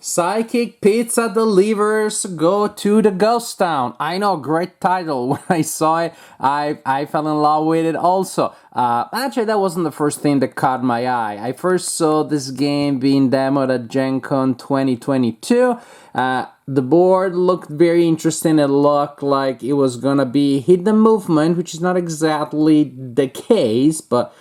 Psychic Pizza Delivers Go to the Ghost Town. I know, great title. When I saw it, I fell in love with it also. Actually, that wasn't the first thing that caught my eye. I first saw this game being demoed at Gen Con 2022. The board looked very interesting. It looked like it was gonna be hidden movement, which is not exactly the case, but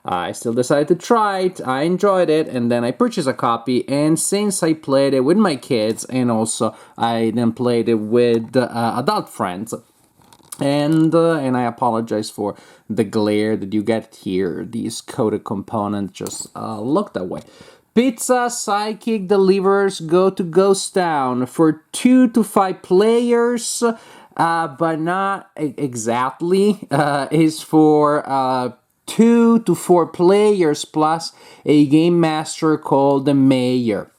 I still decided to try it. I enjoyed it, and then I purchased a copy. And since I played it with my kids, and also I then played it with adult friends, and I apologize for the glare that you get here. These coded components just look that way. Pizza Psychic Delivers Go to Ghost Town for 2 to 5 players, but not exactly. Is for 2 to 4 players plus a game master called the Mayor.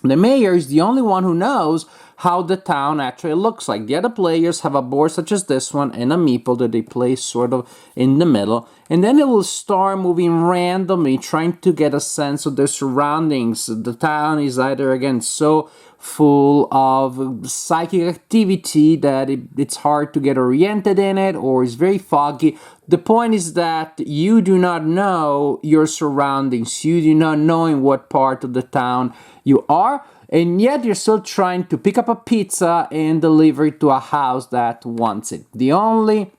The Mayor is the only one who knows how the town actually looks like. The other players have a board such as this one and a meeple that they place sort of in the middle, and then it will start moving randomly, trying to get a sense of their surroundings. The town is either, again, so full of psychic activity that it's hard to get oriented in it, or is very foggy. The point is that you do not know your surroundings. You do not know in what part of the town you are, and yet you're still trying to pick up a pizza and deliver it to a house that wants it. The only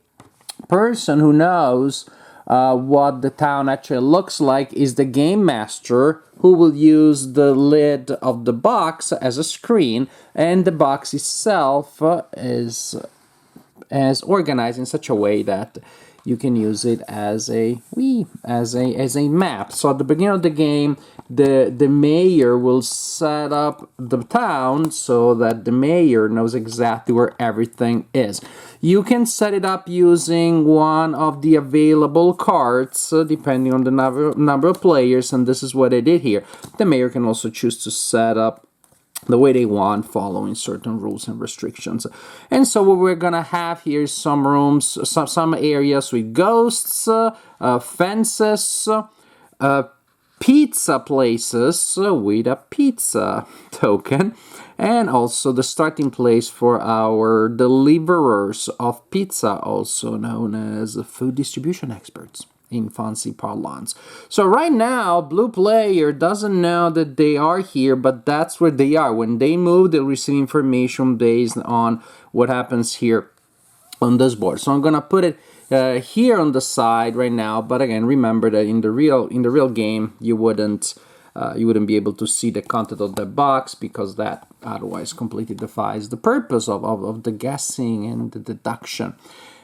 person who knows what the town actually looks like is the game master, who will use the lid of the box as a screen, and the box itself is organized in such a way that you can use it as a map. So at the beginning of the game, the mayor will set up the town so that the mayor knows exactly where everything is. You can set it up using one of the available cards, depending on the number of players, and this is what I did here. The mayor can also choose to set up the way they want, following certain rules and restrictions. And so what we're gonna have here is some rooms, some areas with ghosts, fences, pizza places with a pizza token, and also the starting place for our deliverers of pizza, also known as food distribution experts in fancy parlance. So right now, blue player doesn't know that they are here, but that's where they are. When they move, they'll receive information based on what happens here on this board. So I'm gonna put it here on the side right now, but again, remember that in the real game, you wouldn't be able to see the content of the box, because that otherwise completely defies the purpose of the guessing and the deduction.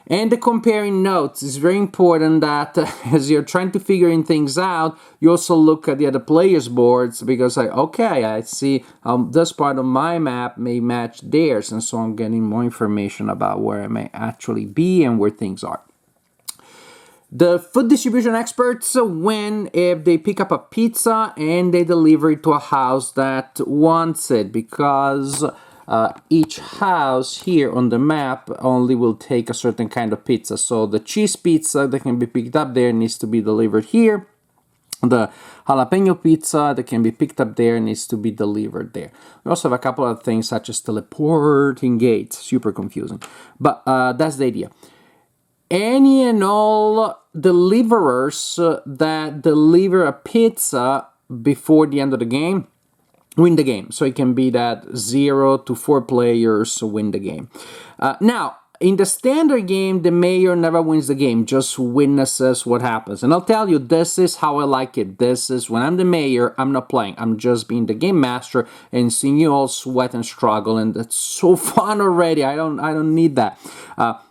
And the comparing notes is very important, that as you're trying to figuring things out, you also look at the other players' boards, because okay, I see this part of my map may match theirs, and so I'm getting more information about where I may actually be and where things are. The food distribution experts win if they pick up a pizza and they deliver it to a house that wants it, because each house here on the map only will take a certain kind of pizza. So the cheese pizza that can be picked up there needs to be delivered here. The jalapeno pizza that can be picked up there needs to be delivered there. We also have a couple of things such as teleporting gates. Super confusing. But that's the idea. Any and all deliverers that deliver a pizza before the end of the game win the game. So it can be that 0 to 4 players win the game. Now, in the standard game, the mayor never wins the game, just witnesses what happens. And I'll tell you, this is how I like it. This is when I'm the mayor, I'm not playing. I'm just being the game master and seeing you all sweat and struggle, and that's so fun already. I don't need that.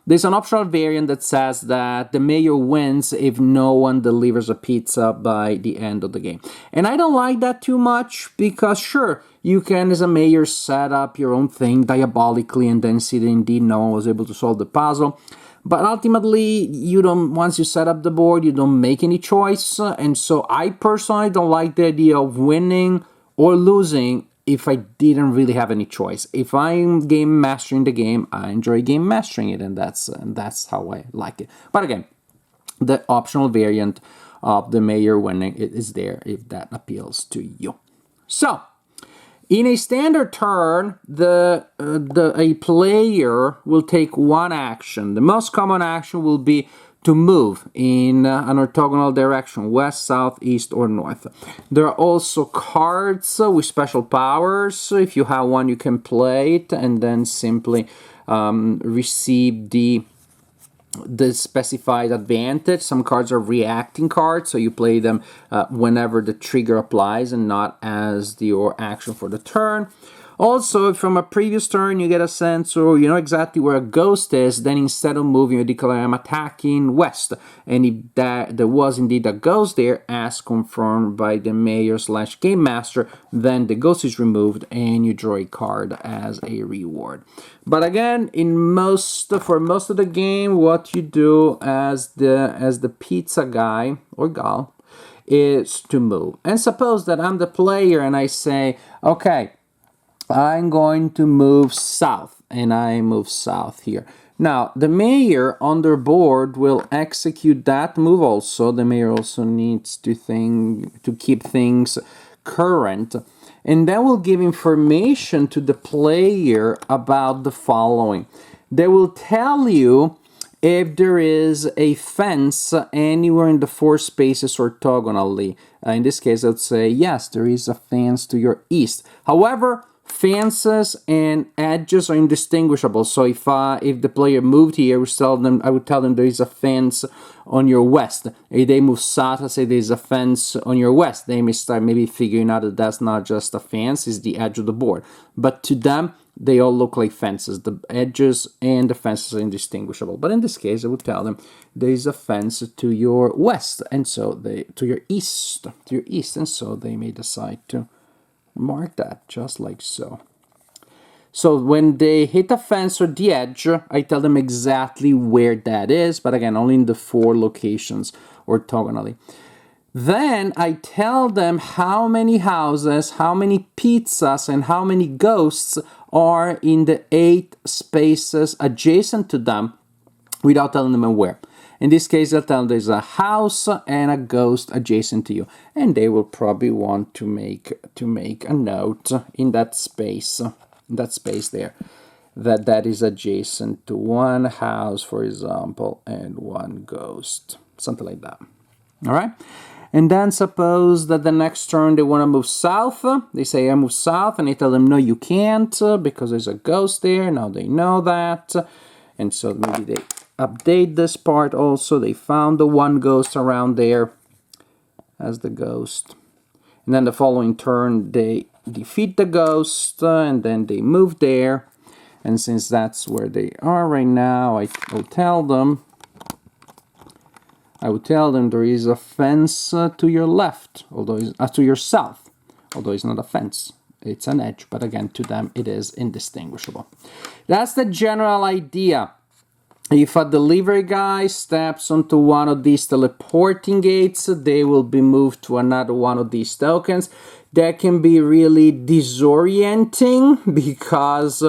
There's an optional variant that says that the mayor wins if no one delivers a pizza by the end of the game. And I don't like that too much, because sure, you can, as a mayor, set up your own thing diabolically and then see that indeed no one was able to solve the puzzle. But ultimately, once you set up the board, you don't make any choice. And so I personally don't like the idea of winning or losing if I didn't really have any choice. If I'm game mastering the game, I enjoy game mastering it, and that's how I like it. But again, the optional variant of the mayor winning is there if that appeals to you. So In a standard turn, a player will take one action. The most common action will be to move in an orthogonal direction, west, south, east, or north. There are also cards with special powers. If you have one, you can play it and then simply receive the specified advantage. Some cards are reacting cards, so you play them whenever the trigger applies and not as your action for the turn. Also, from a previous turn, you get a sense, or you know exactly where a ghost is, then instead of moving, you declare I'm attacking west. And if there was indeed a ghost there, as confirmed by the mayor/game master, then the ghost is removed and you draw a card as a reward. But again, for most of the game, what you do as the pizza guy or gal is to move. And suppose that I'm the player and I say, okay, I'm going to move south, and I move south here. Now, the mayor on their board will execute that move also. The mayor also needs to keep things current. And that will give information to the player about the following. They will tell you if there is a fence anywhere in the 4 spaces orthogonally. In this case, I would say, yes, there is a fence to your east. However, fences and edges are indistinguishable. So if the player moved here, I would tell them there is a fence on your west. If they move south, I say there is a fence on your west. They may start maybe figuring out that that's not just a fence, it's the edge of the board. But to them, they all look like fences. The edges and the fences are indistinguishable. But in this case, I would tell them there is a fence to your west, and so to your east, and so they may decide to mark that just like so. So when they hit a fence or the edge, I tell them exactly where that is, but again, only in the 4 locations orthogonally. Then I tell them how many houses, how many pizzas, and how many ghosts are in the 8 spaces adjacent to them without telling them where. In this case, I'll tell them there's a house and a ghost adjacent to you, and they will probably want to make a note in that space there, that is adjacent to one house, for example, and one ghost, something like that. All right. And then suppose that the next turn they want to move south. They say I move south, and I tell them no, you can't because there's a ghost there. Now they know that, and so maybe they update this part also. They found the one ghost around there as the ghost. And then the following turn, they defeat the ghost, and then they move there. And since that's where they are right now, I will tell them there is a fence to your left, although to your south, although it's not a fence. It's an edge, but again, to them, it is indistinguishable. That's the general idea. If a delivery guy steps onto one of these teleporting gates, they will be moved to another one of these tokens. That can be really disorienting because,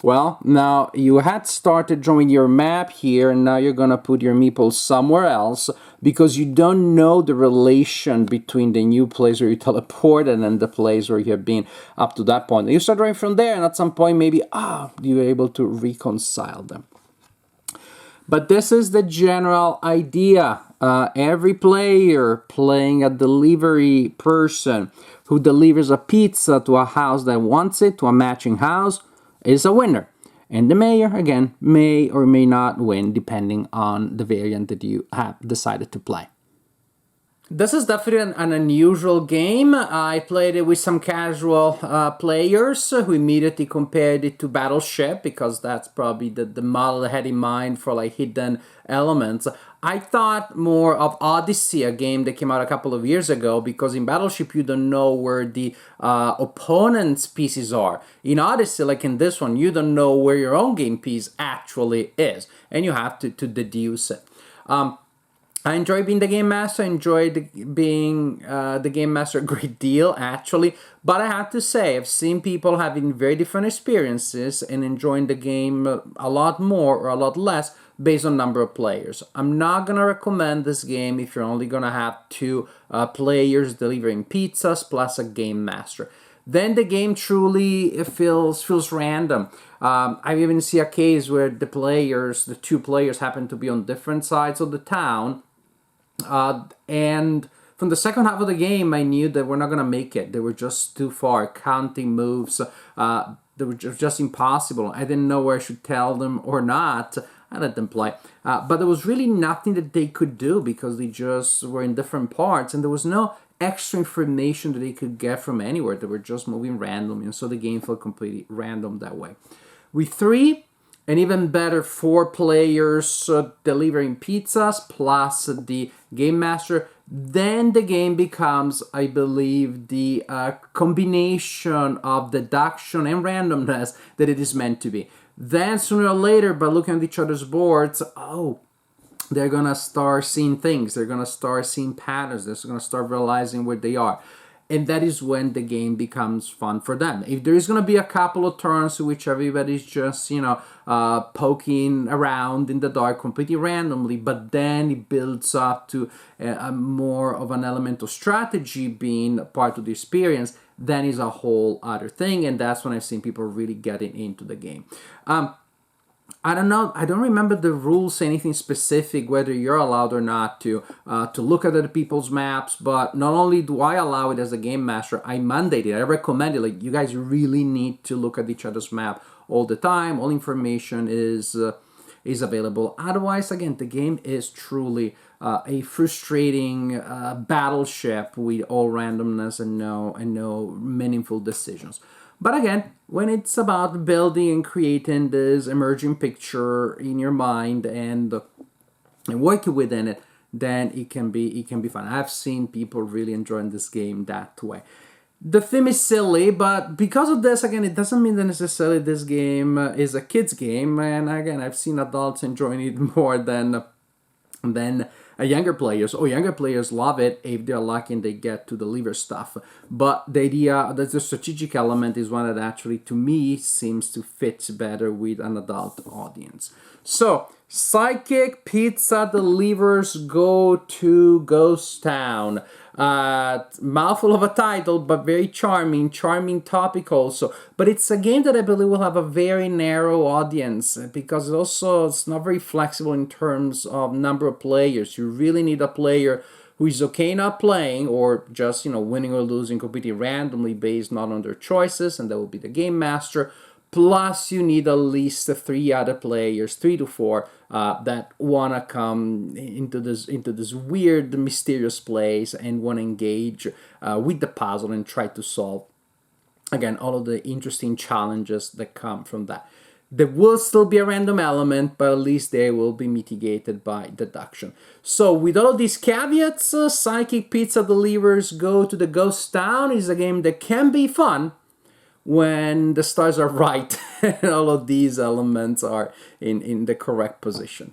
well, now you had started drawing your map here, and now you're gonna put your meeple somewhere else because you don't know the relation between the new place where you teleported and the place where you have been up to that point. You start drawing from there, and at some point maybe, you're able to reconcile them. But this is the general idea. Every player playing a delivery person who delivers a pizza to a house that wants it, to a matching house, is a winner. And the mayor, again, may or may not win depending on the variant that you have decided to play. This is definitely an unusual game. I played it with some casual players who immediately compared it to Battleship because that's probably the model I had in mind for like hidden elements. I thought more of Odyssey, a game that came out a couple of years ago, because in Battleship you don't know where the opponent's pieces are. In Odyssey, like in this one, you don't know where your own game piece actually is, and you have to deduce it. I enjoy being the game master. I enjoyed being the game master a great deal, actually. But I have to say, I've seen people having very different experiences and enjoying the game a lot more or a lot less based on number of players. I'm not going to recommend this game if you're only going to have 2 players delivering pizzas plus a game master. then the game truly feels random. I even see a case where the two players happen to be on different sides of the town, and from the second half of the game, I knew that we're not gonna make it. They were just too far. Counting moves, they were just impossible. I didn't know where I should tell them or not. I let them play, but there was really nothing that they could do because they just were in different parts, and there was no extra information that they could get from anywhere. They were just moving randomly, and so the game felt completely random that way. With three, and even better, four players delivering pizzas plus the game master, then the game becomes, I believe, the combination of deduction and randomness that it is meant to be. Then sooner or later, by looking at each other's boards, they're gonna start seeing things. They're gonna start seeing patterns. They're gonna start realizing where they are. And that is when the game becomes fun for them. If there is going to be a couple of turns in which everybody's just, poking around in the dark completely randomly, but then it builds up to a more of an element of strategy being part of the experience, then is a whole other thing. And that's when I've seen people really getting into the game. I don't know. I don't remember the rules, anything specific, whether you're allowed or not to look at other people's maps. But not only do I allow it as a game master, I mandate it. I recommend it. Like, you guys really need to look at each other's map all the time. All information is available. Otherwise, again, the game is truly a frustrating battleship with all randomness and no meaningful decisions. But again, when it's about building and creating this emerging picture in your mind and working within it, then it can be fun. I've seen people really enjoying this game that way. The theme is silly, but because of this, again, it doesn't mean that necessarily this game is a kid's game. And again, I've seen adults enjoying it more than younger players. Younger players love it if they're lucky and they get to deliver stuff. But the idea that the strategic element is one that actually, to me, seems to fit better with an adult audience. So, Psychic Pizza Delivers Go to Ghost Town. Mouthful of a title, but very charming topic also. But it's a game that I believe will have a very narrow audience because it's not very flexible in terms of number of players. You really need a player who is okay not playing or just winning or losing completely randomly based not on their choices, and that will be the game master. Plus, you need at least 3 other players, 3 to 4, that wanna come into this weird, mysterious place and wanna engage with the puzzle and try to solve, again, all of the interesting challenges that come from that. There will still be a random element, but at least they will be mitigated by deduction. So, with all of these caveats, Psychic Pizza Delivers Go to the Ghost Town is a game that can be fun when the stars are right and all of these elements are in the correct position.